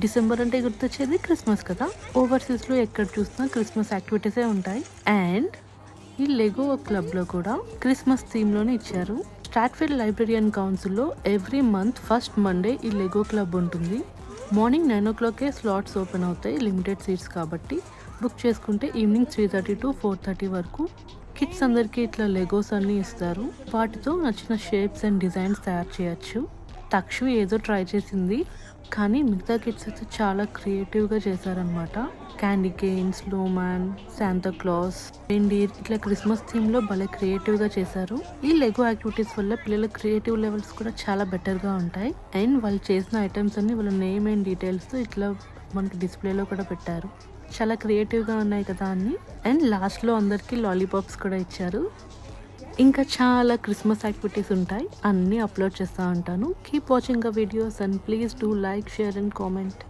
December అంటే గుర్తొచ్చేది Christmas కదా. ఓవర్సీస్లో ఎక్కడ చూసినా క్రిస్మస్ యాక్టివిటీసే ఉంటాయి. అండ్ ఈ లెగో క్లబ్లో కూడా క్రిస్మస్ థీమ్లోనే ఇచ్చారు. స్ట్రాట్ఫీల్డ్ లైబ్రరీ అండ్ కౌన్సిల్లో ఎవ్రీ మంత్ ఫస్ట్ మండే ఈ లెగో క్లబ్ ఉంటుంది. మార్నింగ్ 9 o'clock స్లాట్స్ ఓపెన్ అవుతాయి, లిమిటెడ్ సీట్స్ కాబట్టి. బుక్ చేసుకుంటే ఈవినింగ్ 3:30 to 4:30 వరకు. కిడ్స్ అందరికీ ఇట్లా లెగోస్ అన్నీ ఇస్తారు. వాటితో నచ్చిన షేప్స్ అండ్ డిజైన్స్ తయారు చేయొచ్చు. తక్షు ఏదో ట్రై చేసింది, కానీ మిగతా కిడ్స్ అయితే చాలా క్రియేటివ్గా చేశారనమాట. Candy cane, snowman, Santa Claus, reindeer ఇట్లా క్రిస్మస్ థీమ్లో భలే క్రియేటివ్గా చేశారు. ఈ లెగో యాక్టివిటీస్ వల్ల పిల్లల క్రియేటివ్ లెవెల్స్ కూడా చాలా బెటర్గా ఉంటాయి. అండ్ వాళ్ళు చేసిన ఐటమ్స్ అన్ని వాళ్ళ నేమ్ అండ్ డీటెయిల్స్తో ఇట్లా మనకి డిస్ప్లేలో కూడా పెట్టారు. చాలా క్రియేటివ్గా ఉన్నాయి కదా అన్ని. అండ్ లాస్ట్లో అందరికీ లాలీపాప్స్ కూడా ఇచ్చారు. ఇంకా చాలా క్రిస్మస్ యాక్టివిటీస్ ఉంటాయి, అన్నీ అప్లోడ్ చేస్తూ ఉంటాను. Keep watching the videos and please do like, share and comment.